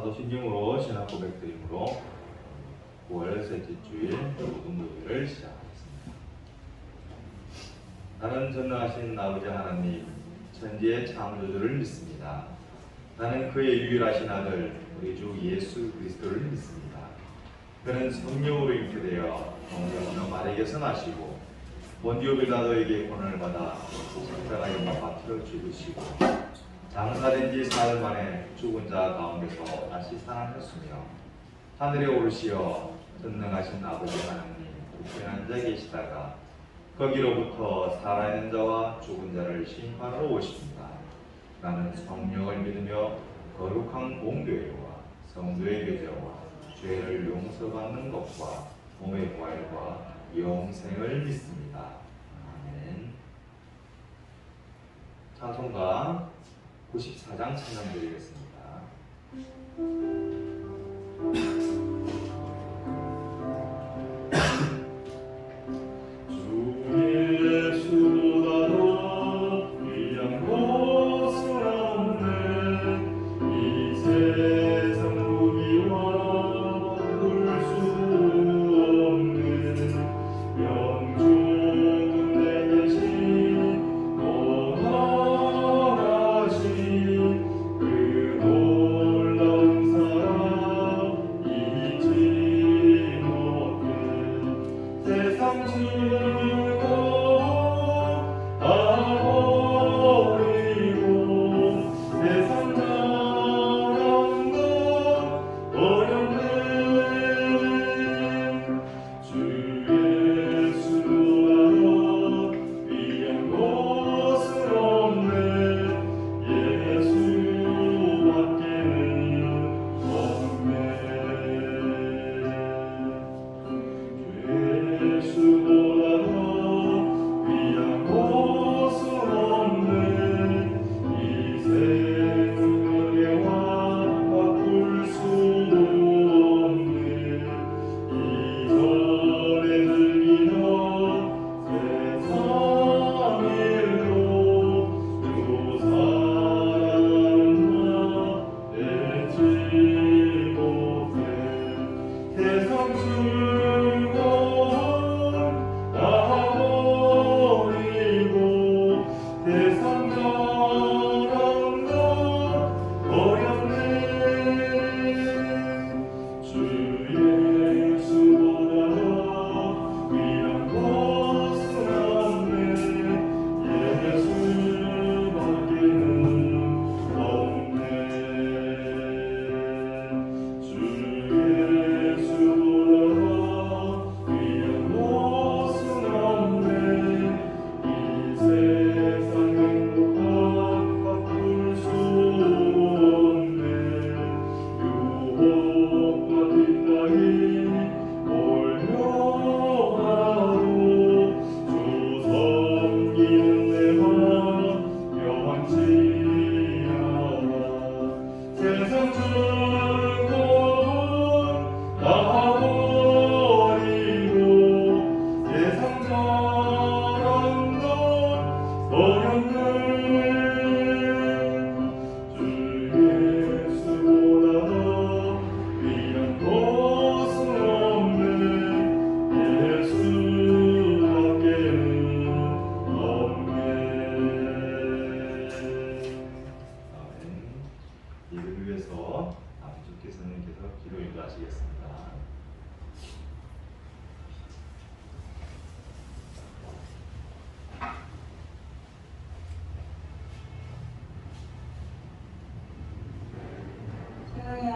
사도신경으로 신앙 고백드림으로 9월 셋째 주일 모든 모의를 시작하겠습니다. 나는 전능하신 아버지 하나님, 천지의 창조주를 믿습니다. 나는 그의 유일하신 아들 우리 주 예수 그리스도를 믿습니다. 그는 성령으로 잉태되어 동정하는 말에게서 나시고 본디오 빌라도에게 고난을 받아 십자가에 못 박혀 죽으시고 장사된 지 사흘 만에 죽은 자 가운데서 다시 살아났으며 하늘에 오르시어 전능하신 아버지 하나님 우편에 앉아 계시다가 거기로부터 살아있는 자와 죽은 자를 심판하러 오십니다. 나는 성령을 믿으며 거룩한 공교회와 성도의 교제와 죄를 용서받는 것과 몸의 부활과 영생을 믿습니다. 아멘. 찬송가 94장 찬양 드리겠습니다.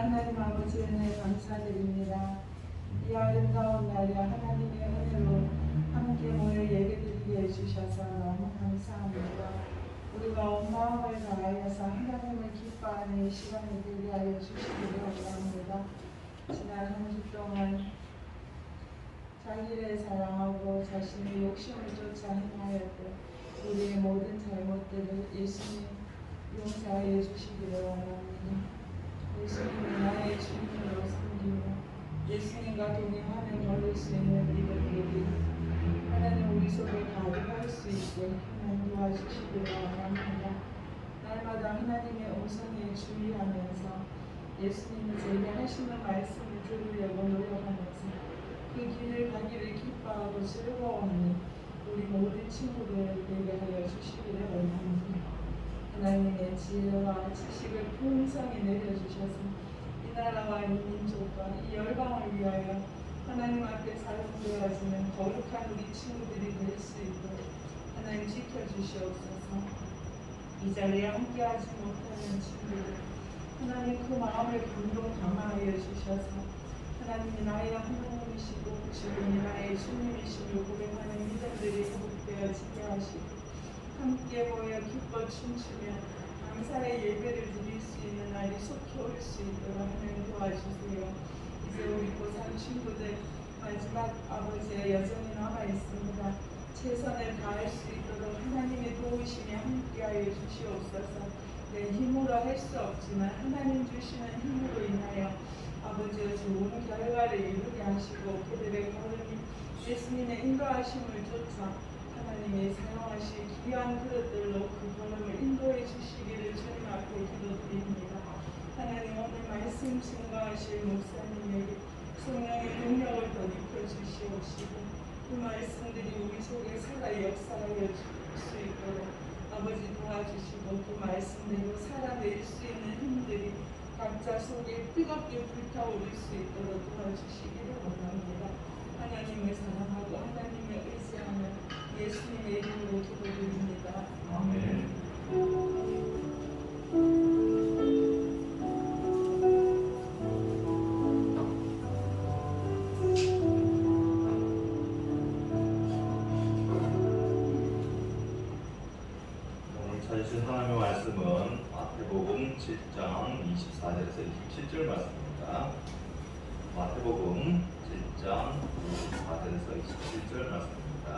하나님 아버지 은혜 감사드립니다. 이 아름다운 날에 하나님의 은혜로 함께 모여 예배드리게 해주셔서 너무 감사합니다. 우리가 온 마음을 다하여서 하나님을 기뻐하는 이 시간을 되게 하여 주시기를 원합니다. 지난 한 주 동안 자기를 사랑하고 자신의 욕심을 쫓아 행하였던 우리의 모든 잘못들을 예수님 용서하여 주시기를 원합니다. 예수님을 나의 주님으로 섬기며 예수님과 동행하는 걸을 수 있는 믿음들이 하나님 우리 속에 가득할 수 있게 하나님 도와주시기를 원합니다. 날마다 하나님의 음성에 주의하면서 예수님이 저에게 하시는 말씀을 들으려고 노력하면서 그 길을 가기를 기뻐하고 즐거워하는 우리 모든 친구들 되게 하여 주시기를 원합니다. 하나님의 지혜와 지식을 풍성히 내려주셔서 이 나라와 이 민족과 이 열방을 위하여 하나님 앞에 사용되어지는 거룩한 우리 친구들이 될 수 있도록 하나님 지켜주시옵소서. 이 자리에 함께하지 못하는 친구들 하나님 그 마음을 감동 감화하여 주셔서 하나님이 나의 하나님이시고 주님이 나의 주님이시며 고백하는 믿음들이 회복되어지게 하시고 함께 모여 기뻐 춤추며 감사의 예배를 드릴 수 있는 날이 속히 올 수 있도록 하나님 도와주세요. 이제 우리 고3 친구들 마지막 아버지의 여정이 남아 있습니다. 최선을 다할 수 있도록 하나님의 도우심이 함께하여 주시옵소서. 내 힘으로 할 수 없지만 하나님 주시는 힘으로 인하여 아버지의 좋은 결과를 이루게 하시고 그들의 걸음이 예수님의 인도하심을 쫓아 하나님의 사용하실 귀한 그릇들로 그 걸음을 인도해 주시기를 주님 앞에 기도드립니다. 하나님 오늘 말씀 증거하실 목사님에게 성령의 능력을 덧입혀 주시옵시고 그 말씀들이 우리 속에 살아 역사하여 줄 수 있도록 아버지 도와주시고 그 말씀대로 살아낼 수 있는 힘들이 각자 속에 뜨겁게 불타오를 수 있도록 도와주시기를 원합니다. 하나님을 사랑하고 하나님을 의지하며 예수님의 이름으로 기도드립니다. 아멘. 오늘 찾으신 하나님의 말씀은 마태복음 7장 24절에서 27절 말씀입니다. 마태복음 7장 24절에서 27절 말씀입니다.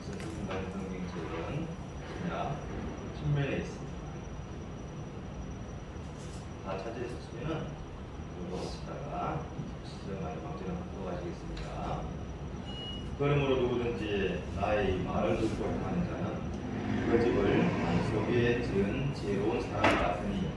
선생님과의 성경책은 그냥 측면에 있습니다. 다 찾으셨으면 이거 보시다가 시정하여 방지를 하고 가시겠습니다. 그러므로 누구든지 나의 말을 듣고 행하는 자는 그 집을 안속에 지은 지혜로운 사람 같으니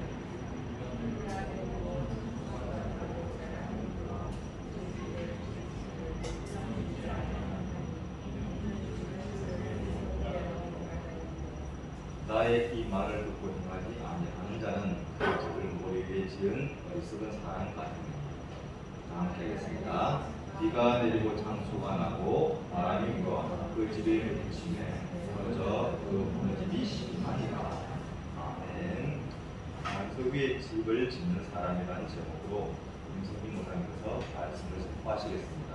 나의 이 말을 듣고 행하지 아니하는 자는 그 집을 모래 위에 지은 어리석은 사람 같으니. 함께 하겠습니다. 비가 내리고 장수가 나고 바람이 불어 그 집에 미치매 먼저 그 무너짐이 심하니라. 아멘. 안속 위에 집을 짓는 사람이라는 제목으로 임성빈 목사님께서 말씀을 선포하시겠습니다.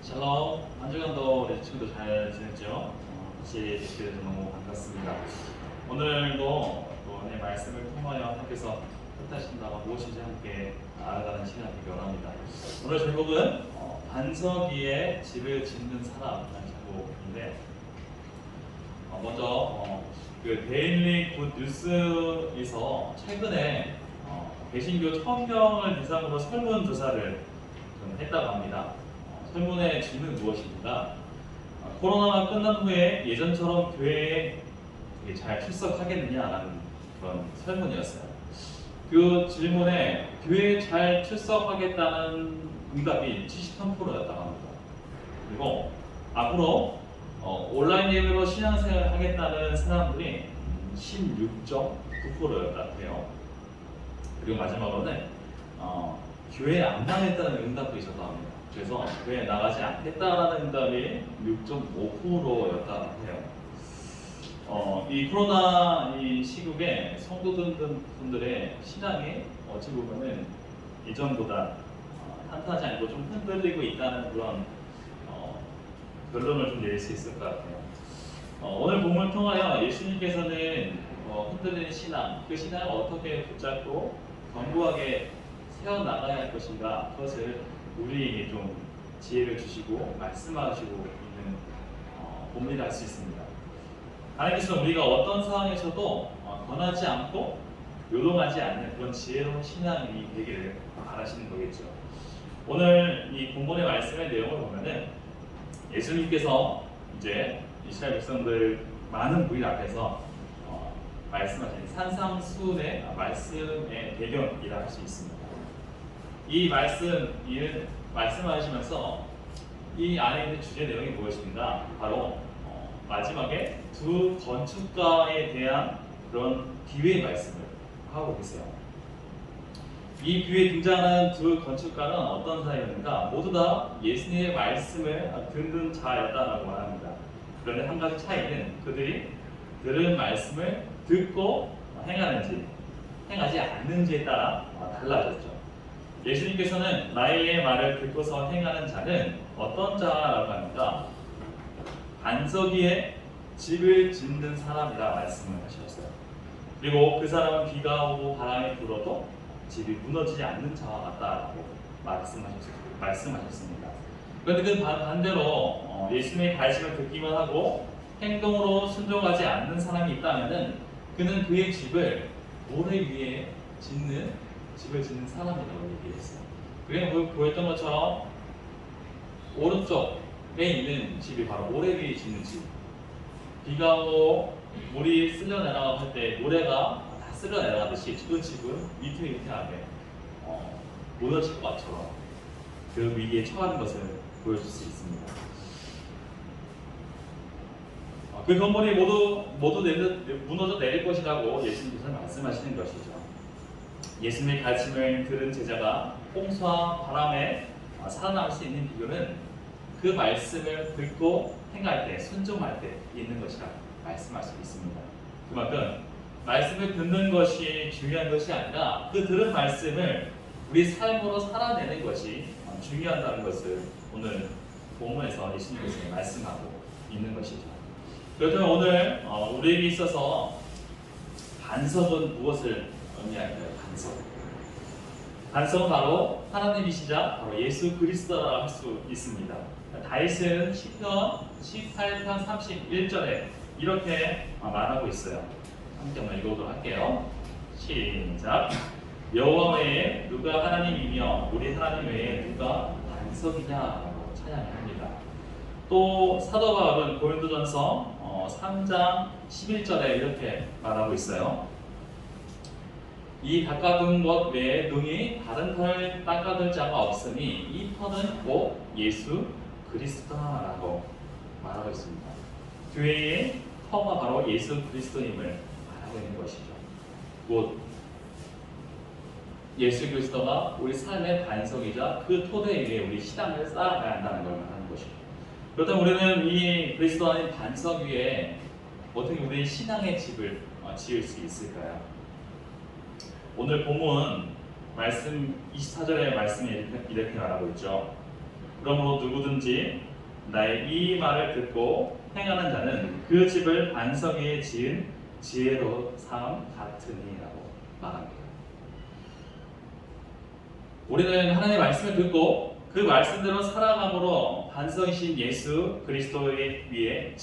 샬롬, 한 주간도 우리 친구들 잘 지냈죠? 같이 뵙게 돼서 너무 반갑습니다. 오늘도 또 오늘 말씀을 통하여 하나님께서 뜻하신 바가 무엇인지 함께 알아가는 시간을 원합니다. 오늘 제목은 반석 위에 집을 짓는 사람이라는 제목인데 먼저 그 데일리 굿 뉴스에서 최근에 개신교 1000명을 대상으로 설문조사를 좀 했다고 합니다. 설문의 질문은 무엇입니까? 코로나가 끝난 후에 예전처럼 교회에 잘 출석하겠느냐라는 그런 설문이었어요. 그 질문에 교회에 잘 출석하겠다는 응답이 73%였다고 합니다. 그리고 앞으로 온라인 예배로 신앙생활을 하겠다는 사람들이 16.9%였다고 해요. 그리고 마지막으로는 교회에 안 나가겠다는 응답도 있었다고 합니다. 그래서 교회에 나가지 않겠다라는 응답이 6.5%였다고 해요. 이 코로나 이 시국에 성도분들의 신앙이 어찌 보면은 예전보다 탄탄하지 않고 좀 흔들리고 있다는 그런 결론을 좀 낼 수 있을 것 같아요. 오늘 본문을 통하여 예수님께서는 흔들리는 신앙, 그 신앙을 어떻게 붙잡고 견고하게 세워나가야 할 것인가, 그것을 우리에게 좀 지혜를 주시고 말씀하시고 있는 본문이 알 수 있습니다. 하나님께서는 우리가 어떤 상황에서도 권하지 않고 요동하지 않는 그런 지혜로운 신앙이 되기를 바라시는 거겠죠. 오늘 이 본문의 말씀의 내용을 보면은 예수님께서 이제 이스라엘 백성들 많은 무리 앞에서 말씀하신 산상수훈의 말씀의 배경이라 할 수 있습니다. 이 말씀하시면서 이 안에 있는 주제 내용이 무엇인가? 바로 마지막에 두 건축가에 대한 그런 비유의 말씀을 하고 계세요. 이 비유에 등장하는 두 건축가는 어떤 사람인가? 모두 다 예수님의 말씀을 듣는 자였다라고 말합니다. 그런데 한 가지 차이는 그들이 들은 말씀을 듣고 행하는지 행하지 않는지에 따라 달라졌죠. 예수님께서는 나의 말을 듣고서 행하는 자는 어떤 자라고 합니까? 반석 위에 집을 짓는 사람이라 말씀을 하셨어요. 그리고 그 사람은 비가 오고 바람이 불어도 집이 무너지지 않는 자와 같다라고 말씀하셨습니다. 그런데 그 반대로 예수님의 가르침을 듣기만 하고 행동으로 순종하지 않는 사람이 있다면은 그는 그의 집을 모래 위에 집을 짓는 사람이라고 얘기했어요. 그리고 보였던 것처럼 오른쪽에 있는 집이 바로 모래 위에 짓는 집. 비가 오고 물이 쓸려 내려가고 할 때 모래가 다 쓸려 내려가듯이 그 집은 위태위태하게 무너질 것처럼 그 위기에 처하는 것을 보여줄 수 있습니다. 그 건물이 모두 무너져 내릴 것이라고 예수님께서 말씀하시는 것이죠. 예수님의 가르침을 들은 제자가 홍수와 바람에 살아남을 수 있는 비결은 그 말씀을 듣고 행할 때, 순종할 때 있는 것이라 말씀할 수 있습니다. 그만큼 말씀을 듣는 것이 중요한 것이 아니라 그 들은 말씀을 우리 삶으로 살아내는 것이 중요하다는 것을 오늘 본문에서 예수님께서 말씀하고 있는 것이죠. 그렇다면 오늘 우리에게 있어서 반석은 무엇을 의미할까요? 반석은 바로 하나님이시자 바로 예수 그리스도라 할 수 있습니다. 다윗은 시편 18편 31절에 이렇게 말하고 있어요. 함께 한번 읽어보도록 할게요. 시작. 여호와 외에 누가 하나님이며 우리 하나님 외에 누가 반석이냐라고 찬양합니다. 또 사도 바울은 고린도전서 3장 11절에 이렇게 말하고 있어요. 이 닦아둔 것 외에 능히 다른 털 닦아둘 자가 없으니 이 털은 곧 예수 그리스도라고 말하고 있습니다. 교회의 터가 바로 예수 그리스도임을 말하고 있는 것이죠. 곧 예수 그리스도가 우리 삶의 반석이자 그 토대 위에 우리 신앙을 쌓아가야 한다는 걸 말하는 것이죠. 그렇다면 우리는 이 그리스도 아닌 반석 위에 어떻게 우리의 신앙의 집을 지을 수 있을까요? 오늘 본문 말씀 24절의 말씀이 이렇게 말하고 있죠. 그러므로 누구든지 나의 이 말을 듣고 행하는 자는 그 집을 반석 위에 지은 지혜로운 사람 같으니라고 말합니다. 우리는 하나님의 말씀을 듣고 그 말씀대로 살아감으로 반석이신 예수 그리스도의 위에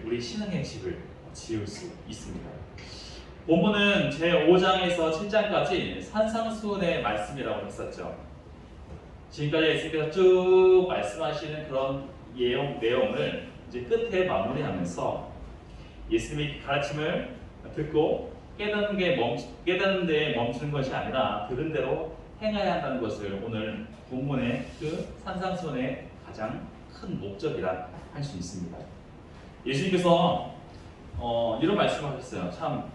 우리 신앙의 집을 지을 수 있습니다. 본문은 제5장에서 7장까지 산상수훈의 말씀이라고 했었죠. 지금까지 예수님께서 쭉 말씀하시는 그런 내용을 이제 끝에 마무리하면서 예수님의 가르침을 듣고 깨닫는 데 멈추는 것이 아니라 들은 대로 행해야 한다는 것을 오늘 본문의 그 산상수훈의 가장 큰 목적이라 할 수 있습니다. 예수님께서 이런 말씀을 하셨어요. 참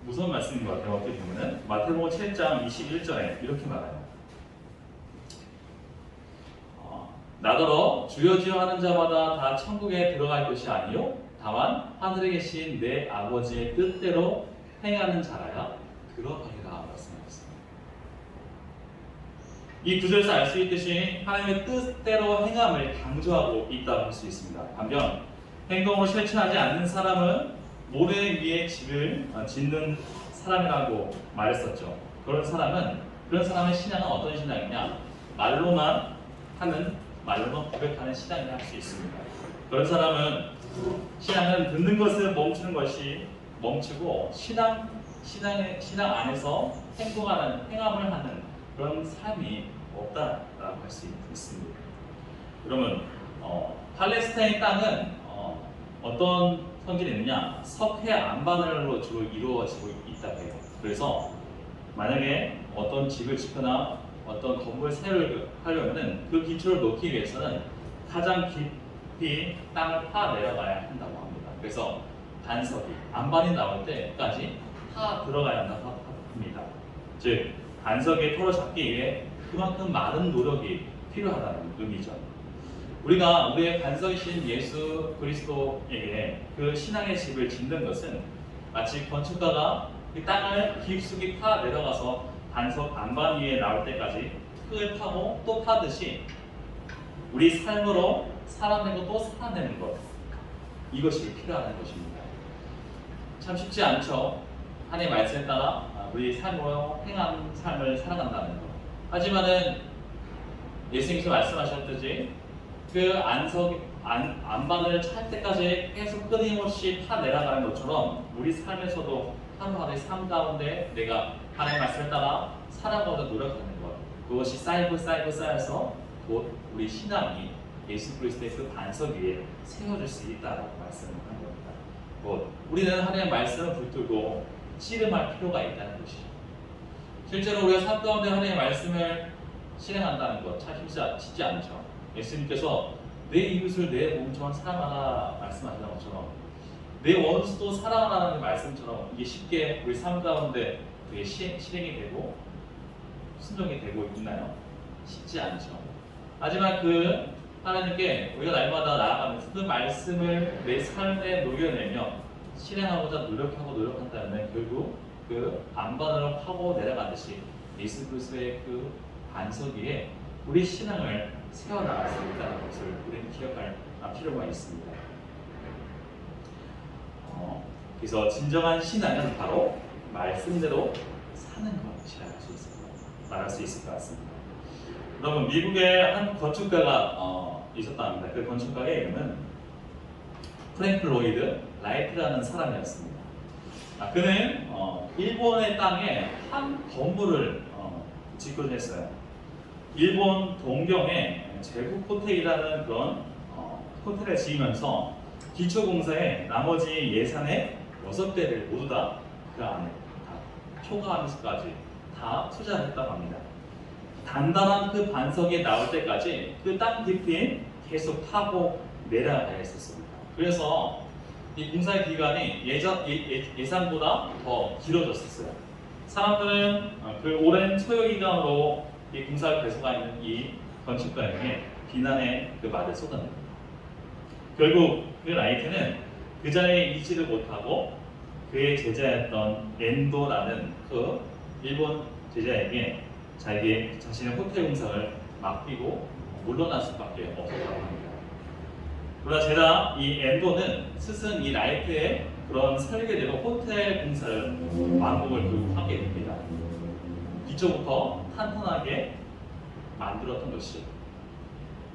무서운 말씀인 것 같아요. 어떻게 보면은 마태복음 7장 21절에 이렇게 말해요. 나더러 주여 주여 하는 자마다 다 천국에 들어갈 것이 아니요 다만 하늘에 계신 내 아버지의 뜻대로 행하는 자라야 들어가리라 말씀하셨습니다. 이 구절에서 알 수 있듯이 하나님의 뜻대로 행함을 강조하고 있다고 할 수 있습니다. 반면 행동으로 실천하지 않는 사람은 모래 위에 집을 짓는 사람이라고 말했었죠. 그런 사람의 신앙은 어떤 신앙이냐? 말로만 고백하는 신앙이라 할 수 있습니다. 그런 사람은 신앙은 듣는 것을 멈추는 것이 멈추고 신앙 안에서 행함을 하는 그런 삶이 없다라고 할 수 있습니다. 그러면 팔레스타인 땅은 어떤 성질이 있느냐? 석회 안반으로 주로 이루어지고 있다고 해요. 그래서 만약에 어떤 집을 짓거나 어떤 건물 세를 하려면 그 기초를 놓기 위해서는 가장 깊이 땅을 파 내려가야 한다고 합니다. 그래서 반석이 안반이 나올 때까지 파 들어가야 한다고 합니다. 즉 반석에 털어 잡기 위해 그만큼 많은 노력이 필요하다는 의미죠. 우리가 우리의 반석이신 예수 그리스도에게 그 신앙의 집을 짓는 것은 마치 건축가가 그 땅을 깊숙이 파 내려가서 반석 안반 위에 나올 때까지 흙을 파고 또 파듯이 우리 삶으로 살아내고 또 살아내는 것, 이것이 필요한 것입니다. 참 쉽지 않죠. 하나님의 말씀에 따라 우리 삶으로 행한 삶을 살아간다는 것. 하지만은 예수님께서 말씀하셨듯이 그 안반을 찰 때까지 계속 끊임없이 파 내려가는 것처럼 우리 삶에서도 하루하루의 삶 가운데 내가 하나님의 말씀에 따라 살아가고자 노력하는 것, 그것이 쌓여서 곧 우리 신앙이 예수 그리스도의 그 반석 위에 세워질 수 있다라고 말씀을 하는 겁니다. 곧 우리는 하나님의 말씀을 붙들고 씨름할 필요가 있다는 것이죠. 실제로 우리가 삶 가운데 하나님의 말씀을 실행한다는 것 참 쉽지 않죠. 예수님께서 내 이웃을 내 몸처럼 사랑하라 말씀하시는 것처럼 내 원수도 사랑하라는 말씀처럼 이게 쉽게 우리 삶 가운데 그게 실행이 되고 순종이 되고 있나요? 쉽지 않죠. 하지만 그 하나님께 우리가 날마다 나아가면서 그 말씀을 내 삶에 녹여내며 실행하고자 노력한다면 결국 그 안반으로 파고 내려가듯이 예수 그리스도의 그 반석 위에 우리 신앙을 세워나갈 수 있다는 것을 우리는 기억할 필요가 있습니다. 그래서 진정한 신앙은 바로 말씀대로 사는 것이라고 말할 수 있을 것 같습니다. 여러분, 미국의 한 건축가가 있었답니다. 그 건축가의 이름은 프랭크 로이드 라이트라는 사람이었습니다. 그는 일본의 땅에 한 건물을 짓고자 했어요. 일본 동경에 제국 호텔이라는 그런 호텔을 지으면서 기초공사에 나머지 예산의 6배를 모두 다 그 안에 다 초과하면서까지 다 투자를 했다고 합니다. 단단한 그 반석이 나올 때까지 그 땅 깊이 계속 파고 내려가야 했었습니다. 그래서 이 공사의 기간이 예상보다 더 길어졌었어요. 사람들은 그 오랜 소요 기간으로 이 공사를 계속하는 이 건축가에게 비난의 그 말을 쏟아냅니다. 결국 그 라이트는 그 자리에 있지를 못하고 그의 제자였던 엔도라는 그 일본 제자에게 자신의 호텔 공사를 맡기고 물러날 수밖에 없었다고 합니다. 그러나 제가 이 엔도는 스승 이 라이트의 그런 설계대로 호텔 공사를 완공을 결국 하게 됩니다. 기초부터 탄탄하게 만들었던 것이죠.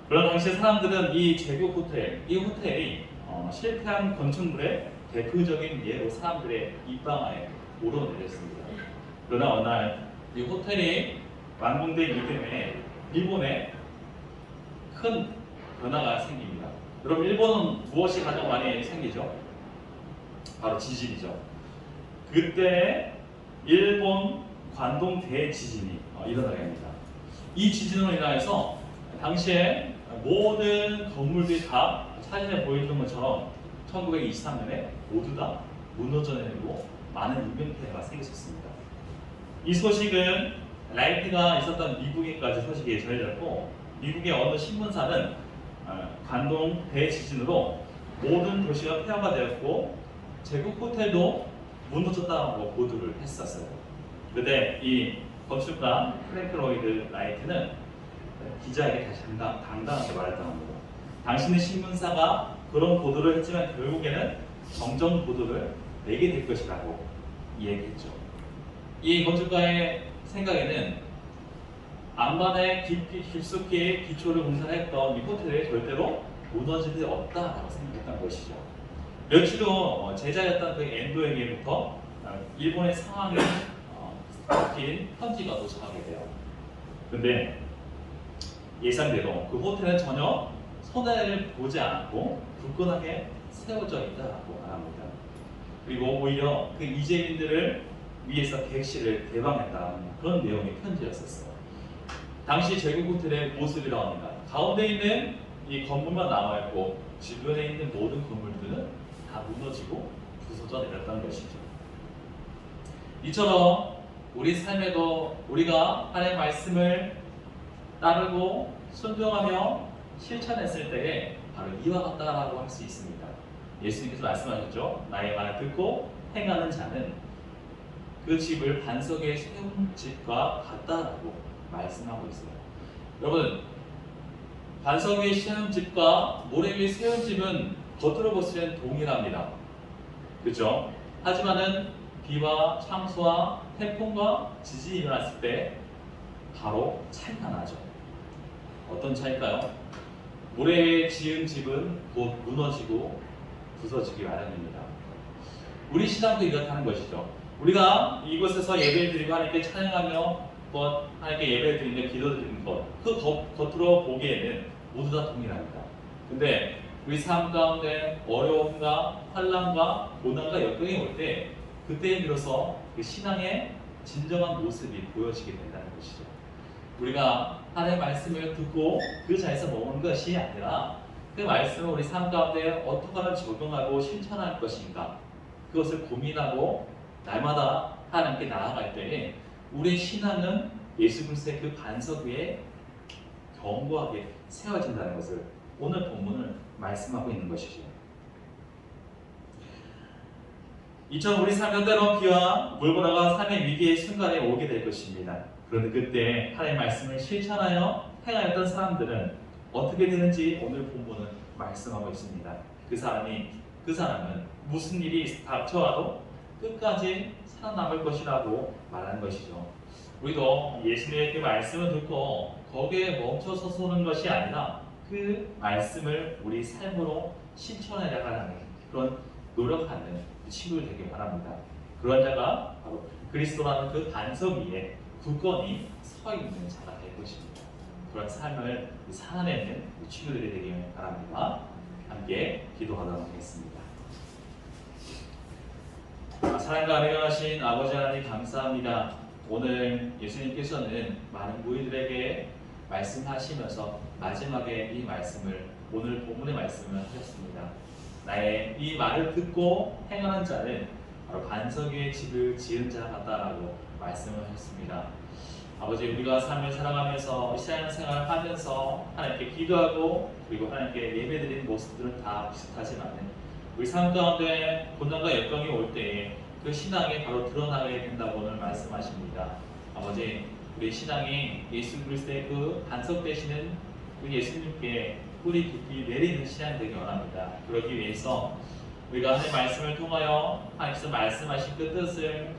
그런 당시에 사람들은 이 제국 호텔, 이 호텔이 실패한 건축물의 대표적인 예로 사람들의 입방아에 오르내렸습니다. 그러나 어느 날 이 호텔이 완공된 이듬해 일본에 큰 변화가 생깁니다. 그럼 일본은 무엇이 가장 많이 생기죠? 바로 지진이죠. 그때 일본 관동 대지진이 일어나게 됩니다. 이 지진으로 인하여서 당시에 모든 건물들이 다 사진에 보여주는 것처럼 1923년에 모두 다 무너져 내리고 많은 인명피해가 생겼습니다. 이 소식은 라이트가 있었던 미국에까지 소식이 전해졌고 미국의 어느 신문사는 관동 대지진으로 모든 도시가 폐허가 되었고 제국 호텔도 무너졌다고 보도를 했었어요. 그런데 이 건축가 프랭크 로이드 라이트는 기자에게 다시 당당하게 말했다고 합니다. 당신의 신문사가 그런 보도를 했지만 결국에는 정정 보도를 내게 될 것이라고 얘기했죠. 이 건축가의 생각에는 안반에 깊숙이 기초를 공사했던 이 호텔이 절대로 무너질 일 없다라고 생각했던 것이죠. 며칠 후 제자였던 그 엔도에게부터 일본의 상황이 바뀐 편지가 도착하게 돼요. 근데 예상대로 그 호텔은 전혀 손해를 보지 않고 굳건하게 세워져 있다고 말합니다. 그리고 오히려 그 이재민들을 위해서 객실을 개방했다는 그런 내용의 편지였었어요. 당시 제국 호텔의 모습이라고 합니다. 가운데 있는 이 건물만 남아있고 주변에 있는 모든 건물들은 다 무너지고 부서져 내렸다는 것이죠. 이처럼 우리 삶에도 우리가 하나님의 말씀을 따르고 순종하며 실천했을 때에 바로 이와 같다라고 할 수 있습니다. 예수님께서 말씀하셨죠. 나의 말을 듣고 행하는 자는 그 집을 반석에 세운 집과 같다라고 말씀하고 있어요. 여러분, 반석 위에 세운 집과 모래 위에 세운 집은 겉으로 보시면 동일합니다. 그렇죠? 하지만은 비와 창수와 태풍과 지진이 일어났을 때 바로 차이가 나죠. 어떤 차이일까요? 모래 위에 지은 집은 곧 무너지고 부서지기 마련입니다. 우리 신앙도 이렇다는 것이죠. 우리가 이곳에서 예배를 드리고 하나님께 찬양하며 또 하나님께 예배를 드리며 기도드리는 것, 그 겉으로 보기에는 모두 다 동일합니다. 근데 우리 삶 가운데 어려움과 환난과 고난과 역경이 올 때 그때에 비로소 그 신앙의 진정한 모습이 보여지게 된다는 것이죠. 우리가 하나님의 말씀을 듣고 그 자리에서 머무는 것이 아니라 그 말씀을 우리 삶 가운데 어떻게 하면 적용하고 실천할 것인가, 그것을 고민하고 날마다 하나님께 나아갈 때에 우리의 신앙은 예수 그리스도의 그 반석 위에 견고하게 세워진다는 것을 오늘 본문을 말씀하고 있는 것이죠. 이처럼 우리 삶은 때론 비와 물보다가 삶의 위기의 순간에 오게 될 것입니다. 그런데 그때 하나님의 말씀을 실천하여 행하였던 사람들은 어떻게 되는지 오늘 본문은 말씀하고 있습니다. 그 사람은 무슨 일이 닥쳐와도 끝까지 살아남을 것이라고 말하는 것이죠. 우리도 예수님의 그 말씀을 듣고 거기에 멈춰 서서는 것이 아니라 그 말씀을 우리 삶으로 실천해 나가는 그런 노력하는 친구들 되길 바랍니다. 그런 자가 바로 그리스도라는 그 반석 위에 굳건히 서 있는 자가 될 것입니다. 그런 삶을 살아내는 친구들이 되길 바랍니다. 함께 기도하도록 하겠습니다. 사랑과 은혜하신 아버지 하나님 감사합니다. 오늘 예수님께서는 많은 무리들에게 말씀하시면서 마지막에 이 말씀을 오늘 본문의 말씀을 하셨습니다. 나의 이 말을 듣고 행하는 자는 바로 반석 위에 집을 지은 자 같다라고 말씀을 하셨습니다. 아버지, 우리가 삶을 살아가면서 신앙생활을 하면서 하나님께 기도하고 그리고 하나님께 예배드리는 모습들은 다 비슷하지만 우리 삶 가운데 고난과 역경이 올 때에 그 신앙이 바로 드러나게 된다고 오늘 말씀하십니다. 아버지, 우리 신앙이 예수 그리스도의 그 반석 되시는 그 예수님께 뿌리 깊이 내리는 신앙이 되기 원합니다. 그러기 위해서 우리가 하나님의 말씀을 통하여 하나님께서 말씀하신 그 뜻을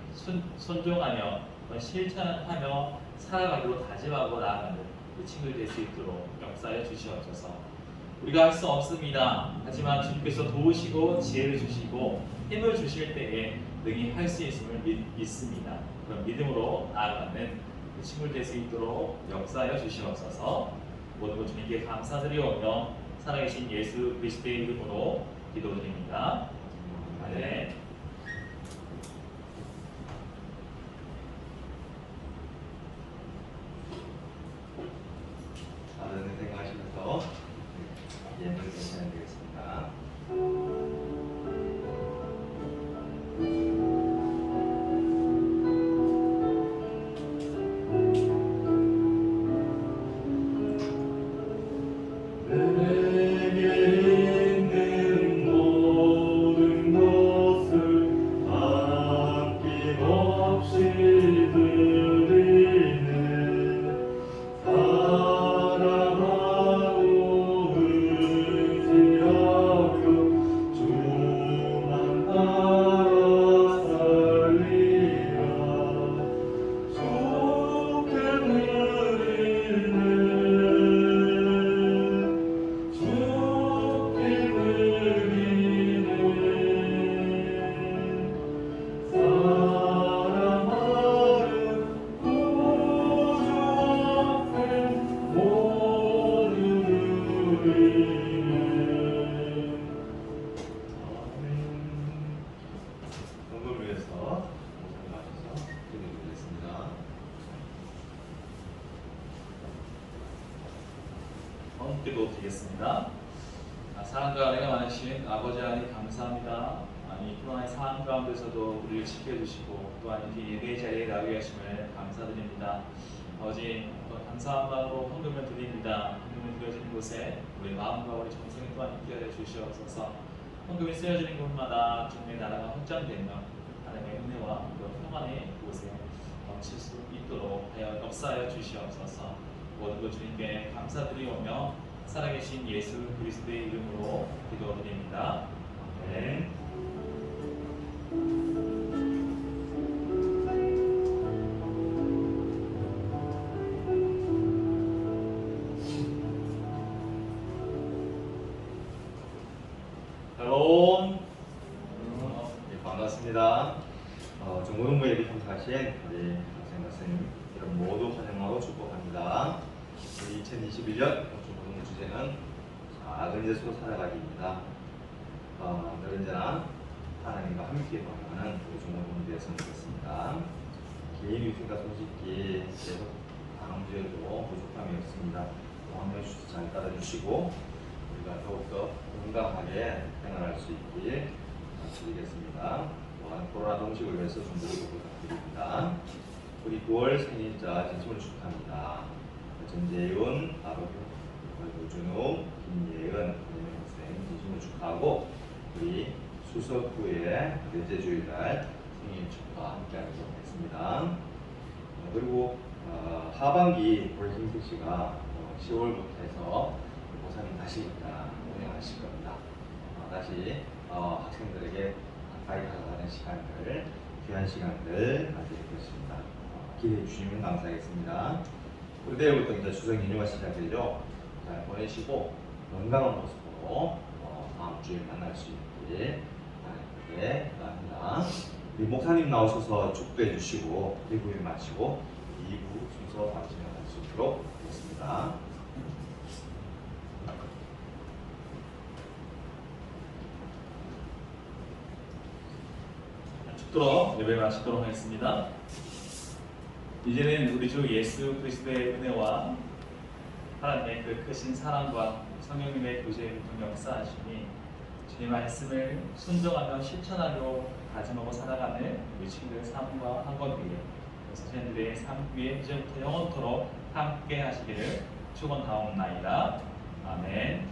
순종하며 실천하며 살아가기로 다짐하고 나아가는 그 친구들이 될 수 있도록 역사해 주시옵소서. 우리가 할 수 없습니다. 하지만 주님께서 도우시고 지혜를 주시고 힘을 주실 때에 능히 할 수 있음을 믿습니다. 그런 믿음으로 나아가는 그 친구들 될 수 있도록 역사하여 주시옵소서. 모든 것 주님께 감사드리오며 살아계신 예수 그리스도의 이름으로 기도드립니다. 아멘. 다른 생각하시면서 예물 드시면 되겠습니다. 내게 있는 모든 것을 기도드리겠습니다. 사랑과 은혜가 많으신 아버지 하나님 감사합니다. 이 코로나의 상황 가운데서도 우리를 지켜주시고 또한 이렇게 예배 자리에 나오게 하심을 감사드립니다. 아버지 감사한 마음으로 헌금을 드립니다. 헌금을 드려지는 곳에 우리 마음과 우리 정성이 또한 있게 하여 주시옵소서. 헌금이 쓰여지는 곳마다 주님의 나라가 확장되며 하나님의 은혜와 평안의 곳에 넘칠 수 있도록 하여 역사하여 주시옵소서. 모든 것 주님께 감사드리오며 살아계신 예수 그리스도의 이름으로 기도드립니다. 아멘. 샬롬. 반갑습니다. 정보동부에 참석하신 우리 학생 선생님 여러분 모두 환영하고 축복합니다. 우리 2021년 정보동부 주제는 작은 예수로 살아가기입니다. 늘 언제나 하나님과 함께 걸어가는 우리 정보동부에 선택했습니다. 개인 위생과 손쉽기 계속 다음 주에도 부족함이 없습니다. 한번 잘 따라주시고 우리가 더욱더 건강하게 생활할 수 있길 드리겠습니다. 또한 코로나 동식을 위해서 준비를 부탁드립니다. 우리 9월 생일자 진심을 축하합니다. 전재윤, 아버지, 노준우, 김예은, 김영생 진심을 축하하고 우리 수석 후에 넷째 주일날 생일 축하 함께하도록 하겠습니다. 그리고 하반기 우리 김택 씨가 10월부터 해서 고3이 다시 운영하실 겁니다. 다시 학생들에게 가까이 다가가는 시간들, 귀한 시간들 가질 것입니다. 기대해 주시면 감사하겠습니다. 우리 내일부터 이제 추석 연휴가 시작되죠. 잘 보내시고 건강한 모습으로 다음 주에 만날 수 있길 바랍니다. 우리 목사님 나오셔서 축도해 주시고 1부에 마치고 2부 순서 다음 시간에 할 수 있도록 하겠습니다. 축도로 예배 마치도록 하겠습니다. 이제는 우리 주 예수 그리스도의 은혜와 하나님의 그 크신 사랑과 성령님의 교제의 역사하심이 주의 말씀을 순종하며 실천하려 다짐하고 살아가는 우리 친구들의 삶과 한번 위에 선생님들의 삶 위에 이제부터 영원토록 함께 하시기를 축원하옵나이다. 아멘.